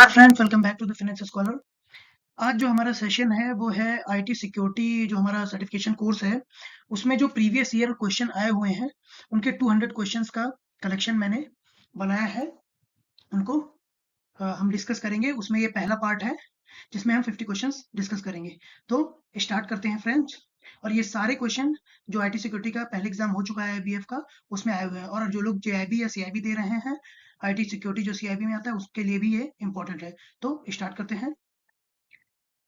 नमस्कार friends, welcome back to the finance scholar. आज जो हमारा सेशन है वो है आईटी सिक्योरिटी, जो हमारा सर्टिफिकेशन कोर्स है उसमें जो प्रीवियस ईयर क्वेश्चन आए हुए हैं उनके 200 क्वेश्चंस का कलेक्शन मैंने बनाया है। उनको हम डिस्कस करेंगे। उसमें ये पहला पार्ट है जिसमें हम 50 क्वेश्चंस डिस्कस करेंगे। तो स्टार्ट करते हैं फ्रेंड्स। और ये सारे क्वेश्चन जो आईटी सिक्योरिटी का पहले एग्जाम हो चुका है बीएफ का, उसमें आए हुए हैं। और जो लोग जेआईबी या सीआईबी दे रहे हैं, आईटी सिक्योरिटी जो सीआईबी में आता है उसके लिए भी ये इंपॉर्टेंट है। तो स्टार्ट करते हैं।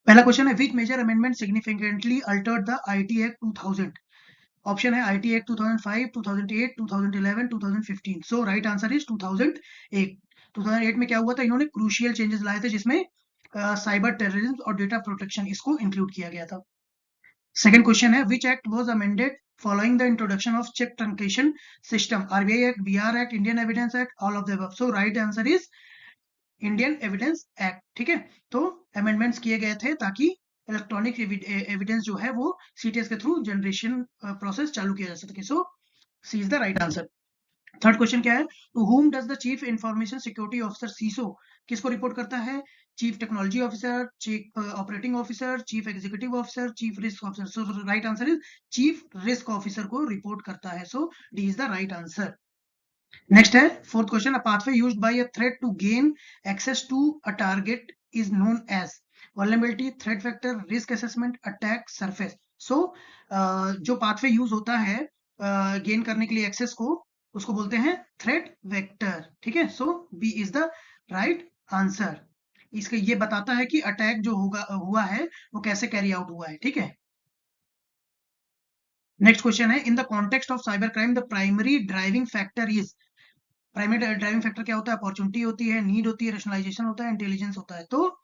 पहला क्वेश्चन है, which major amendment significantly altered the IT act 2000? Option है IT act 2005, 2008, 2011, 2015। So right answer is 2008। 2008 में क्या हुआ था? इन्होंने क्रूशियल चेंजेस लाए थे जिसमें साइबर टेररिज्म और डेटा प्रोटेक्शन इसको इंक्लूड किया गया था। सेकंड क्वेश्चन है, which act was amended following the introduction of cheque truncation system? RBI act, BR act, Indian evidence act, all of the above. So right answer is Indian evidence act. ठीक है, तो amendments किए गए थे ताकि electronic evidence जो है वो सीटीएस के थ्रू जनरेशन प्रोसेस चालू किया जा सके। So C is the right answer. Third question क्या है, to whom does the chief information security officer CISO किसको रिपोर्ट करता है? Chief technology officer, chief operating officer, chief executive officer, chief risk officer. So right answer is chief risk officer को report करता है। So D is the right answer. Next है fourth question, a pathway used by a threat to gain access to a target is known as vulnerability, threat vector, risk assessment, attack surface. So जो pathway use होता है gain करने के लिए access को, उसको बोलते हैं थ्रेट वेक्टर। ठीक है, so B is the right answer. इसका ये बताता है कि अटैक जो हुआ है वो कैसे कैरी आउट हुआ है। ठीक है, नेक्स्ट क्वेश्चन है, in the context of cyber crime the primary driving factor is? Primary driving factor क्या होता है? अपॉर्चुनिटी होती है, नीड होती है, रेशनलाइजेशन होता है, इंटेलिजेंस होता है। तो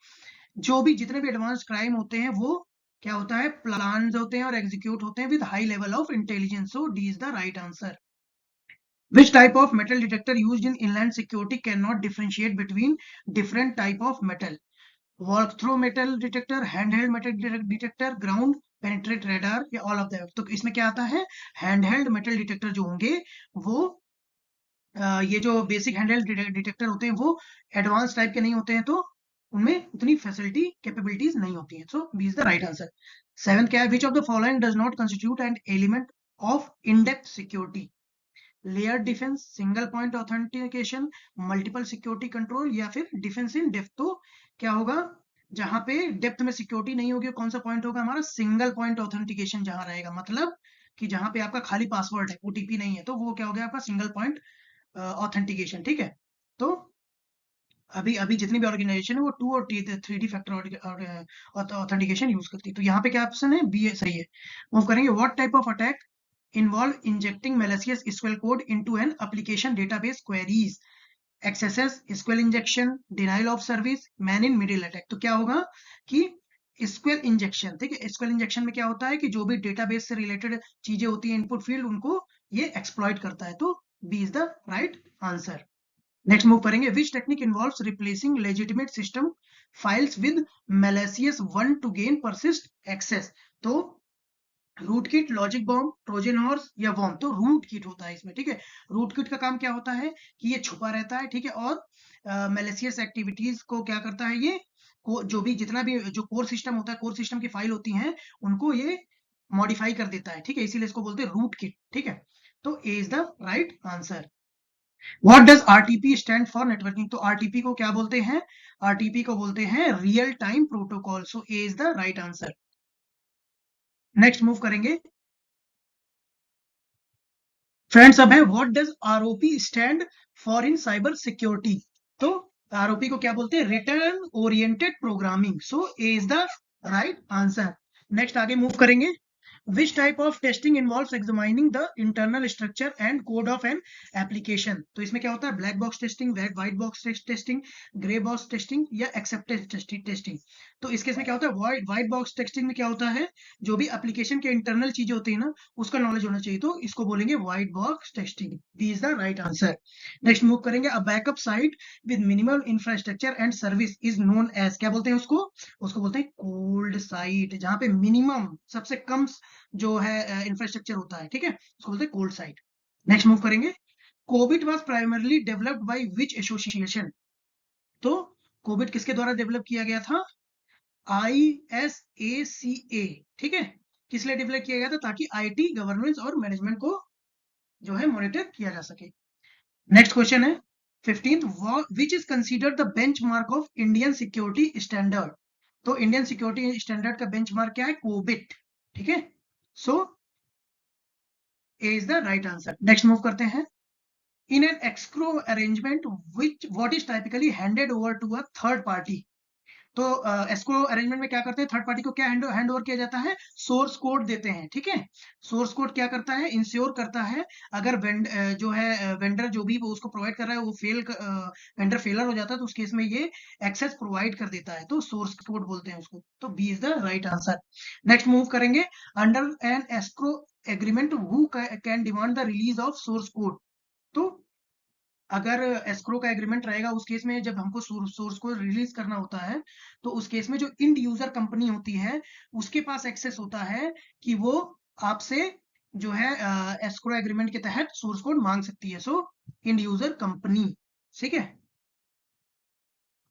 जो भी जितने भी एडवांस क्राइम होते हैं वो क्या होता है? प्लान होते हैं और एग्जीक्यूट होते हैं with high level of intelligence. So D is the right answer. Which type of metal detector used in inland security cannot differentiate between different type of metal? Walk-through metal detector, handheld metal detector, ground penetrate radar या all of them? तो इसमें क्या आता है? handheld metal detector जो होंगे वो ये जो बेसिक हैंडहेल्ड डिटेक्टर होते हैं वो एडवांस टाइप के नहीं होते हैं, तो उनमें उतनी फैसिलिटी कैपेबिलिटीज नहीं होती हैं। So B is the right answer. Seventh क्या है, which of the following does not constitute an element of in depth security? Layer defense, single point authentication, multiple security control या फिर डिफेंस इन डेप्थ? तो क्या होगा? जहां पे डेप्थ में सिक्योरिटी नहीं होगी कौन सा पॉइंट होगा हमारा? सिंगल पॉइंट ऑथेंटिकेशन जहां रहेगा, मतलब कि जहां पे आपका खाली पासवर्ड है, ओटीपी नहीं है, तो वो क्या हो गया आपका? Single point authentication. ठीक है, तो अभी अभी जितनी भी ऑर्गेनाइजेशन है वो 2 और 3D फैक्टर ऑथेंटिकेशन यूज करती है। तो यहाँ पे क्या ऑप्शन है? बी सही है। मूव करेंगे, what type of attack involve injecting malicious SQL code into an application database queries? XSS, SQL injection, denial of service, man in middle attack। तो क्या होगा कि SQL injection, ठीक है, SQL injection में क्या होता है कि जो भी डेटाबेस से रिलेटेड चीजें होती है इनपुट फील्ड, उनको ये एक्सप्लॉइट करता है। तो B is the right answer. Next move करेंगे, which technique involves replacing legitimate system files with malicious one to gain persist access? तो root kit, logic bomb, trojan horse या वॉर्म? तो root kit होता है इसमें। ठीक है, रूट किट का काम क्या होता है कि ये छुपा रहता है, ठीक है, और मैलिशियस एक्टिविटीज को क्या करता है ये, को जो भी जितना भी जो कोर सिस्टम होता है, कोर सिस्टम की फाइल होती हैं, उनको ये मॉडिफाई कर देता है। ठीक है, इसीलिए इसको बोलते हैं रूट किट। ठीक है, तो A is the right answer. What does RTP stand for networking? तो आरटीपी को क्या बोलते हैं? आरटीपी को बोलते हैं real time protocol. So A is the right answer. Next move करेंगे फ्रेंड्स, अब है, what does ROP stand for in cyber security? तो आरओपी को क्या बोलते हैं? Return oriented programming. So A is the right answer. Next आगे move करेंगे, which type of testing involves examining the internal structure and code of an application? तो इसमें क्या होता है? Black box testing, white box testing, grey box testing या acceptance testing? तो इस केस में क्या होता है? व्हाइट बॉक्स टेस्टिंग में क्या होता है? जो भी एप्लीकेशन के इंटरनल चीजें होती है ना, उसका नॉलेज होना चाहिए, तो इसको बोलेंगे white box testing. D is the right answer. Next move करेंगे, a backup site with minimum infrastructure and service is known as? क्या बोलते हैं उसको? उसको बोलते हैं कोल्ड साइट, जहां पे मिनिमम सबसे कम जो है इंफ्रास्ट्रक्चर होता है। ठीक है, उसको बोलते हैं कोल्ड साइट। नेक्स्ट मूव करेंगे, Covid was primarily developed by which association? तो कोविड किसके द्वारा डेवलप किया गया था? ISACA, ठीक है, किस लिए डेवलप किया गया था? ताकि IT गवर्नेंस और मैनेजमेंट को जो है मॉनिटर किया जा सके। नेक्स्ट क्वेश्चन है 15th, which is considered the benchmark of Indian security standard? तो इंडियन सिक्योरिटी स्टैंडर्ड का बेंचमार्क क्या है? कोबिट, ठीक है। So A is the right answer. Next move करते हैं। In an escrow arrangement, what is typically handed over to a third party? तो escrow arrangement में क्या करते हैं? थर्ड पार्टी को क्या हैंड ओवर किया जाता है? सोर्स कोड देते हैं, ठीक है। सोर्स कोड क्या करता है? इंश्योर करता है अगर जो है वेंडर जो भी वो उसको प्रोवाइड कर रहा है वो वेंडर फेलर हो जाता है तो उस केस में ये एक्सेस प्रोवाइड कर देता है, तो सोर्स कोड बोलते हैं उसको। तो B is the right answer. Next move करेंगे। Under an escrow agreement who can demand the release of source code? तो अगर एस्क्रो का एग्रीमेंट रहेगा उस केस में जब हमको सोर्स को रिलीज करना होता है तो उस केस में जो इंड यूजर कंपनी होती है उसके पास एक्सेस होता है कि वो आपसे जो है एस्क्रो एग्रीमेंट के तहत सोर्स कोड मांग सकती है। सो इंड यूजर कंपनी, ठीक है,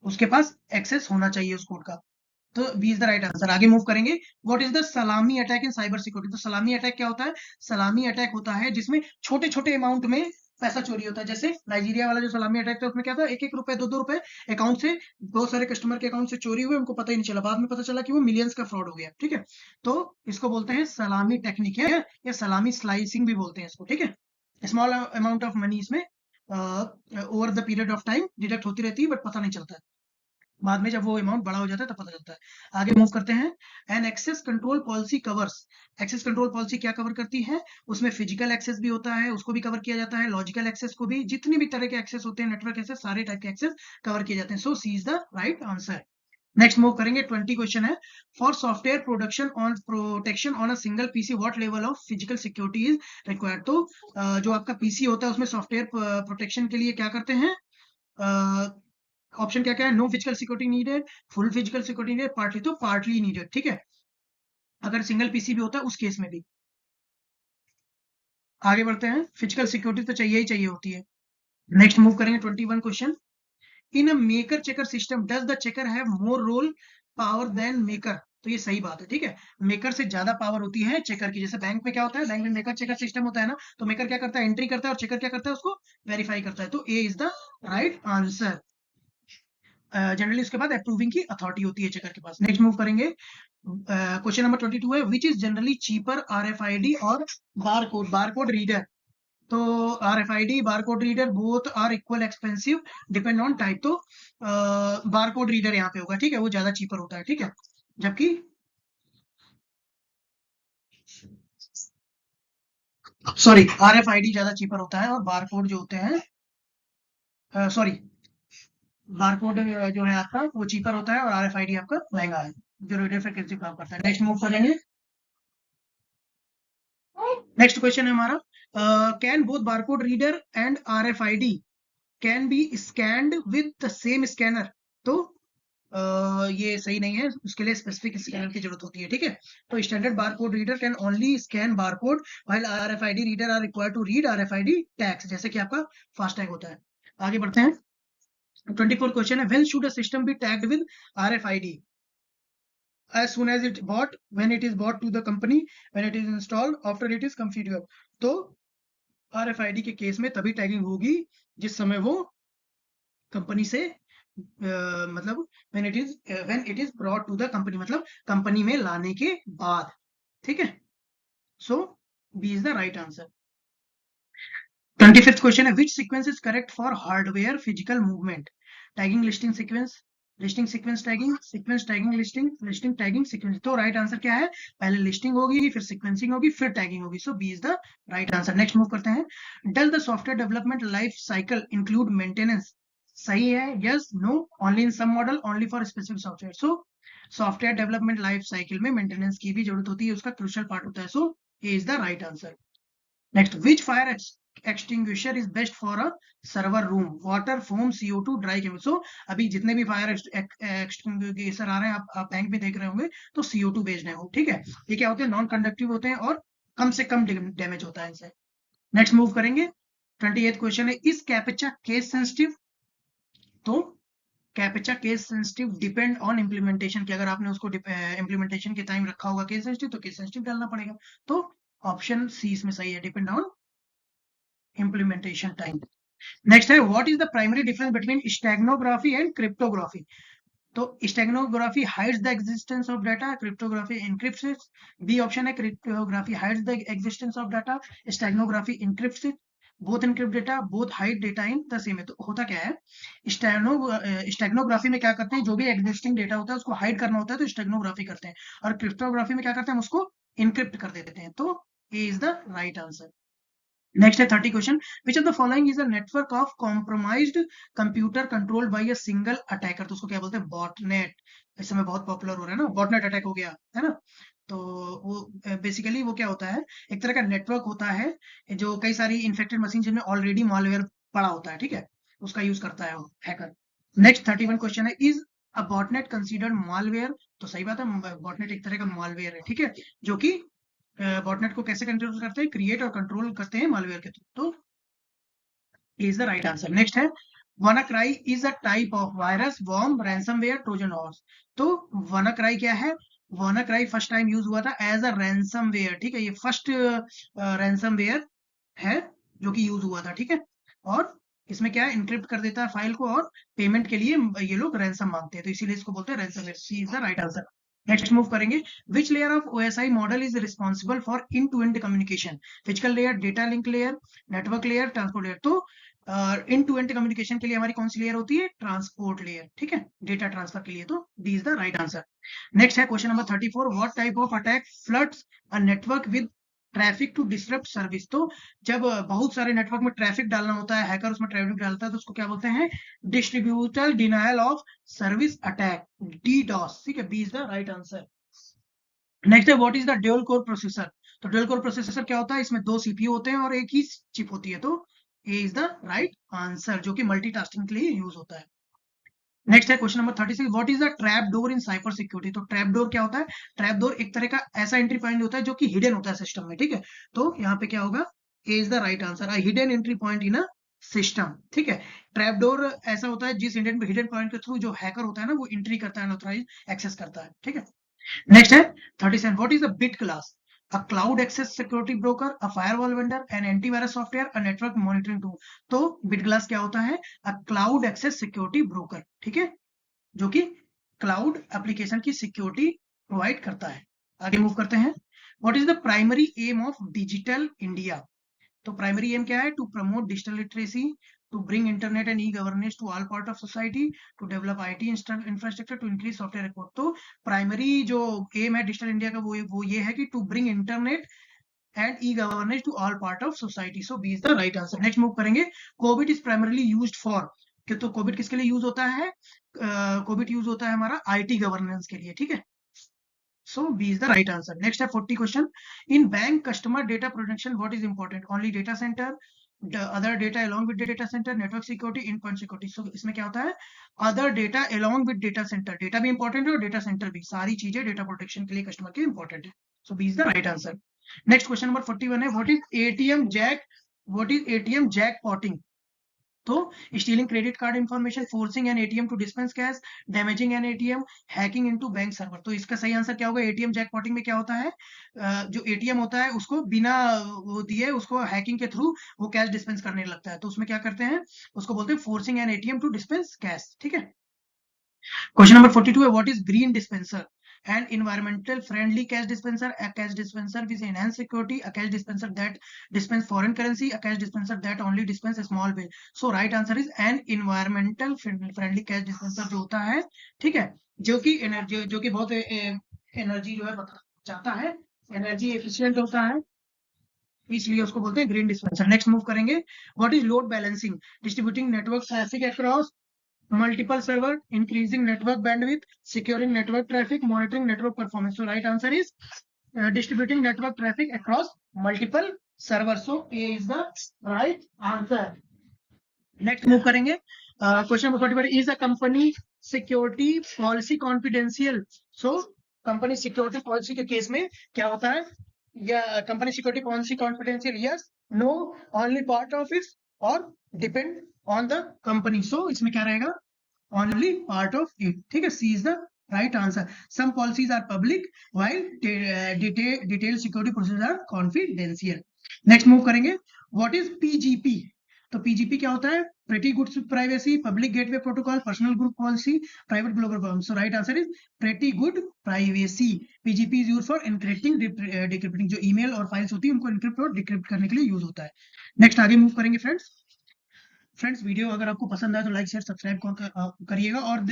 उसके पास एक्सेस होना चाहिए उस कोड का। तो B is the right answer. आगे मूव करेंगे। What is the salami attack in cyber security? तो सलामी अटैक क्या होता है? सलामी अटैक होता है जिसमें छोटे छोटे अमाउंट में पैसा चोरी होता है। जैसे नाइजीरिया वाला जो सलामी अटैक था उसमें क्या था? 1-1 रुपए 2-2 रुपए अकाउंट से बहुत सारे कस्टमर के अकाउंट से चोरी हुए, उनको पता ही नहीं चला, बाद में पता चला कि वो मिलियंस का फ्रॉड हो गया, ठीक है। तो इसको बोलते हैं सलामी टेक्निक है या सलामी स्लाइसिंग भी बोलते हैं इसको, ठीक है। स्मॉल अमाउंट ऑफ मनी इसमें over the period of time deduct होती रहती है बट पता नहीं चलता है, बाद में जब वो अमाउंट बड़ा हो जाता है तब पता चलता है। आगे मूव करते हैं। An access control policy covers. Access control policy क्या कवर करती है? उसमें फिजिकल एक्सेस भी होता है, उसको भी कवर किया जाता है, लॉजिकल एक्सेस को भी, जितने भी तरह के एक्सेस होते हैं, नेटवर्क एक्सेस, सारे टाइप के एक्सेस कवर किए जाते हैं। So C is the right answer. Next move करेंगे। 20 क्वेश्चन है। For software protection on a single PC what level of physical security is required? तो जो आपका पीसी होता है उसमें सॉफ्टवेयर प्रोटेक्शन के लिए क्या करते हैं? ऑप्शन क्या क्या है? No physical security needed, full physical security needed, partly, तो पार्टली नीडेड, ठीक है, अगर सिंगल पीसी भी होता है उस केस में भी। आगे बढ़ते हैं। फिजिकल सिक्योरिटी तो चाहिए ही चाहिए होती है। नेक्स्ट मूव करेंगे। 21 question. In a maker checker system does the checker have more role power than maker? तो ये सही बात है, ठीक है, मेकर से ज्यादा पावर होती है चेकर की। जैसे बैंक में क्या होता है? बैंक में मेकर चेकर सिस्टम होता है ना, तो मेकर क्या करता है? एंट्री करता है और चेकर क्या करता है? उसको वेरीफाई करता है। तो A is the right answer. Generally उसके बाद अप्रूविंग की अथॉरिटी होती है चेकर के पास। नेक्स्ट मूव करेंगे। क्वेश्चन नंबर 22 है। Which is generally cheaper, RFID और बारकोड रीडर? तो RFID barcode reader both are equal expensive, depend on type. तो बारकोड रीडर यहाँ पे होगा, ठीक है, वो ज्यादा चीपर होता है, ठीक है, जबकि सॉरी RFID ज्यादा चीपर होता है और बारकोड जो होते हैं सॉरी बारकोड जो है आपका वो चीपर होता है और RFID आपका महंगा है, जो रीडर फ्रीक्वेंसी काम करता है। नेक्स्ट मूव करेंगे। नेक्स्ट क्वेश्चन है हमारा। Can both barcode reader and RFID can be scanned with the same scanner? तो ये सही नहीं है, उसके लिए स्पेसिफिक स्कैनर की जरूरत होती है, ठीक है। तो standard barcode reader can only scan barcode while RFID reader are required to read RFID tags, जैसे कि आपका फास्टैग होता है। आगे बढ़ते हैं। 24 क्वेश्चन है। When should a system be tagged with RFID? as soon as it bought, when it is bought to the company, when it is installed, after it is configured? तो RFID के case में तभी tagging होगी जिस समय वो company से मतलब when it is brought to the company, मतलब कंपनी में लाने के बाद, ठीक है। So B is the right answer. 25th question है। Which sequence is correct for hardware physical movement? Tagging, listing, sequence, listing, sequence, tagging, sequence, tagging, listing, listing, tagging, sequence. तो right answer क्या है? पहले लिस्टिंग होगी, फिर sequencing होगी, फिर tagging होगी। So B is the right answer. Next move करते हैं। Does the software development life cycle include maintenance? सही है, yes, no, only in some model, only for specific software. So software development life cycle में maintenance की भी जरूरत होती है, उसका क्रूशियल पार्ट होता है। So A is the right answer. Next, which fire extinguisher is best for a server room? Water, foam, CO2, dry chemical. So अभी जितने भी फायर एक्सटिंग्विशर आ रहे हैं आप बैंक में देख रहे होंगे तो CO2 बेस्ड है वो, ठीक है। ये क्या होते हैं? नॉन कंडक्टिव होते हैं और कम से कम डैमेज होता है इनसे। नेक्स्ट मूव करेंगे। 28th क्वेश्चन है। Is captcha case sensitive? तो captcha case sensitive depend on implementation की, अगर आपने उसको इम्प्लीमेंटेशन के टाइम रखा होगा केस सेंसिटिव तो केस सेंसिटिव डालना पड़ेगा। तो ऑप्शन सी इसमें सही है, depend on implementation time. Next है what is the primary difference between steganography and cryptography. तो steganography hides the existence of data, cryptography encrypts it. B option है cryptography hides the existence of data, steganography encrypts it. Both encrypt data, both hide data in the same. तो होता क्या है, steganography में क्या करते हैं, जो भी एग्जिस्टिंग डेटा होता है उसको हाइड करना होता है तो स्टेगनोग्राफी करते हैं, और क्रिप्टोग्राफी में क्या करते हैं, हम उसको इनक्रिप्ट कर देते हैं। तो A is the right answer. Next है 30 question, which of the following is a network of compromised computer controlled by a single attacker. तो उसको क्या बोलते हैं, बॉटनेट। इस समय बहुत पॉपुलर हो रहा है ना, बॉटनेट अटैक हो गया है ना। तो वो बेसिकली वो क्या होता है, एक तरह का नेटवर्क होता है जो कई सारी इन्फेक्टेड मशीन जिनमें ऑलरेडी मालवेयर पड़ा होता है, ठीक है, उसका यूज करता है वो हैकर। नेक्स्ट 31 क्वेश्चन है, is a botnet considered malware. तो सही बात है, बॉटनेट एक तरह का मालवेयर है, ठीक है, जो कि बॉटनेट को कैसे कंट्रोल करते हैं, क्रिएट और कंट्रोल करते हैं मालवेयर के थ्रू। तो is the right answer. Next है WannaCry is a type of virus, worm, ransomware, Trojan horse. तो WannaCry क्या है, WannaCry फर्स्ट टाइम यूज हुआ था एज अ रैंसमवेयर, ठीक है, ये फर्स्ट रैंसमवेयर है जो कि यूज हुआ था, ठीक है। और इसमें क्या है, इनक्रिप्ट कर देता है फाइल को, और पेमेंट के लिए ये लोग रैंसम मांगते हैं, तो इसीलिए इसको बोलते हैं ransomware. C is the right answer. Next move करेंगे, which layer of OSI model is responsible for end to end communication. Physical layer, data link layer, network layer, transport layer. तो इन टू एंड कम्युनिकेशन के लिए हमारी कौन सी layer होती है, transport layer, ठीक है, डेटा ट्रांसफर के लिए। तो D is the right answer. Next है question number 34, what type of attack floods a network with traffic to disrupt service. तो जब बहुत सारे नेटवर्क में ट्रैफिक डालना होता है, हैकर उसमें ट्रैफिक डालता है, तो उसको क्या बोलते हैं, distributed denial of service attack, DDoS, ठीक है, B is the right answer. Next है what is the dual core processor. तो ड्यूल कोर प्रोसेसर क्या होता है, इसमें 2 CPU होते हैं और एक ही चिप होती है। तो A is the right answer, जो कि मल्टीटास्किंग के लिए यूज होता है। नेक्स्ट है question number 36, what is the trap door in cyber security. तो ट्रैप डोर क्या होता है, ट्रैप डोर एक तरह का ऐसा एंट्री पॉइंट होता है जो कि हिडन होता है सिस्टम में, ठीक है। तो यहाँ पे क्या होगा, A is the right answer, hidden entry point in a system, ठीक है। ट्रैप डोर ऐसा होता है जिस हिडन पॉइंट के थ्रू जो हैकर होता है ना, वो एंट्री करता है, अनऑथराइज्ड एक्सेस करता है, ठीक है। Next है 37, what is a bit class? A cloud access security broker, a firewall vendor, an antivirus software, a network monitoring tool। तो bit class क्या होता है, a cloud access security broker, ठीक है, जो कि क्लाउड एप्लीकेशन की सिक्योरिटी प्रोवाइड करता है। आगे मूव करते हैं, what is the primary aim of digital India. तो प्राइमरी एम क्या है, to promote digital literacy, to bring internet and e governance to all part of society, to develop IT infrastructure, to increase software report. तो primary जो aim है digital India का, वो ये है कि to bring internet and e governance to all part of society. So B is the right answer. Next move करेंगे, Covid is primarily used for. तो कोविड किसके लिए यूज होता है, कोविड यूज होता है हमारा IT गवर्नेंस के लिए, ठीक है। So B is the right answer. Next है 40 question. In bank customer data protection, what is important? Only data center, the other data along with the data center, network security, endpoint security. So इसमें क्या होता है, other data along with data center. Data भी important है और data center भी, सारी चीजें data protection के लिए customer के important है. So B is the right answer. Next question number 41 है, what is ATM jack? What is ATM jackpotting? तो stealing credit card information, forcing an ATM to dispense cash, damaging an ATM, hacking into bank server. तो इसका सही answer क्या होगा, ATM जैकपॉटिंग में क्या होता है, जो ATM होता है उसको बिना वो दिए उसको हैकिंग के थ्रू वो कैश डिस्पेंस करने लगता है, तो उसमें क्या करते हैं, उसको बोलते हैं forcing an ATM to dispense cash, ठीक है। क्वेश्चन नंबर 42 है, what is green dispenser? An environmental friendly cash dispenser, a cash dispenser with enhanced security, a cash dispenser that dispense foreign currency, a cash dispenser that only dispense a small bill. So right answer is an environmental friendly cash dispenser जो होता है, ठीक है, जो कि energy, जो कि बहुत एनर्जी जो है बचाता है, एनर्जी एफिशिएंट होता है, इसलिए उसको बोलते हैं ग्रीन डिस्पेंसर। नेक्स्ट मूव करेंगे, what is load balancing? Distributing network traffic across multiple server, increasing network bandwidth, securing network traffic, monitoring network performance. So right answer is distributing network traffic across multiple servers. So A is the right answer. Next move करेंगे, question number 41, is a company security policy confidential? So company security policy के case में क्या होता है, या company security policy confidential, yes, no, only part of it, or depend on the company. So इसमें क्या रहेगा, only part of it. ठीक है, C is the right answer. Some policies are public while detailed security procedures are confidential. Next move करेंगे. What is PGP? तो PGP क्या होता है? Pretty good privacy, public gateway protocol, personal group policy, private global problem. So right answer is pretty good privacy. PGP is used for encrypting, decrypting. जो email और files होती है उनको encrypt और decrypt करने के लिए use होता है. Next आगे move करेंगे friends. फ्रेंड्स, वीडियो अगर आपको पसंद आए तो लाइक शेयर सब्सक्राइब करिएगा, और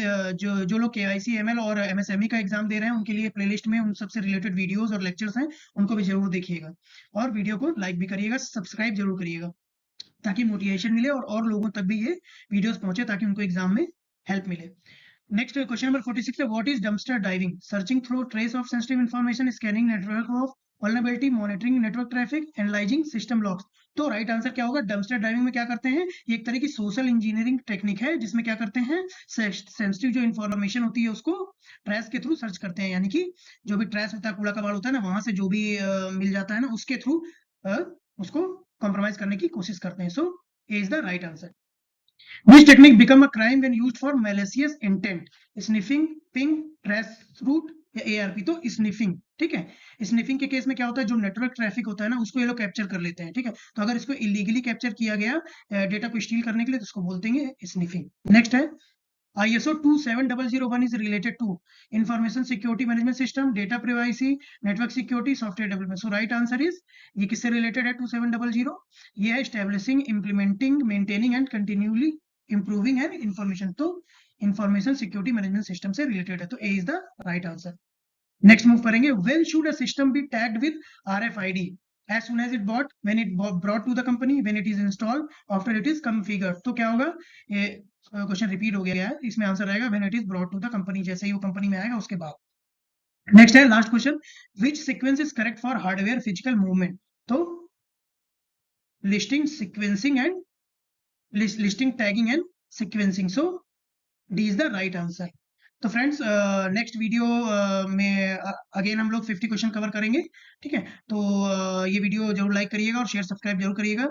जो लोग KYC ML और MSME का एग्जाम दे रहे हैं उनके लिए प्लेलिस्ट में उन सबसे रिलेटेड वीडियोस और लेक्चर्स हैं, उनको भी जरूर देखिएगा, और वीडियो को लाइक भी करिएगा, सब्सक्राइब जरूर करिएगा, ताकि मोटिवेशन मिले और लोगों तक भी ये वीडियोस पहुंचे, ताकि उनको एग्जाम में हेल्प मिले. नेक्स्ट क्वेश्चन नंबर 46 है, what is dumpster diving? Searching through trace of sensitive information, scanning network of vulnerability, monitoring network traffic, analysing system logs. तो राइट आंसर क्या होगा? डंपस्टर डाइविंग में क्या करते हैं? ये एक तरह की सोशल इंजीनियरिंग टेक्निक है, जिसमें क्या करते हैं, सेंसिटिव जो इन्फॉर्मेशन होती है उसको ट्रेस के थ्रू सर्च करते हैं, यानी कि जो भी ट्रेस होता है, कूड़ा कबाड़ होता है ना, वहां से जो भी मिल जाता है ना, उसके थ्रू उसको कॉम्प्रोमाइज करने की कोशिश करते हैं. So A is the right answer. Which technique become a crime when used for malicious intent? Sniffing, ping, trace route या ARP? तो स्निफिंग. ठीक है, स्निफिंग के केस में क्या होता है, जो नेटवर्क ट्रैफिक होता है ना, उसको ये लोग कैप्चर कर लेते हैं. ठीक है, तो अगर इसको इलीगली कैप्चर किया गया डेटा को स्टील करने के लिए, तो उसको बोलते हैं स्निफिंग. नेक्स्ट है, ISO 27001 is related to information security management system, data privacy, network security, software development. So right answer is, ये किससे related है 2700? ये है establishing, implementing, maintaining and continually improving an information. तो information security management system से related है, तो A is the right answer. Next move करेंगे, when should a system be tagged with RFID? As soon as it bought, when it brought to the company, when it is installed, after it is configured. तो क्या होगा? ये question repeat हो गया है, इसमें answer आएगा when it is brought to the company, जैसे ही वो कंपनी में आएगा उसके बाद. नेक्स्ट है last question, which sequence is correct for hardware physical movement? तो listing, sequencing and listing, tagging and sequencing. So D is the right answer. तो फ्रेंड्स, नेक्स्ट वीडियो में अगेन हम लोग 50 क्वेश्चन कवर करेंगे. ठीक है, तो ये वीडियो जरूर लाइक करिएगा और शेयर सब्सक्राइब जरूर करिएगा,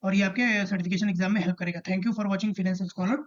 और ये आपके सर्टिफिकेशन एग्जाम में हेल्प करेगा. Thank you for watching financial scholar.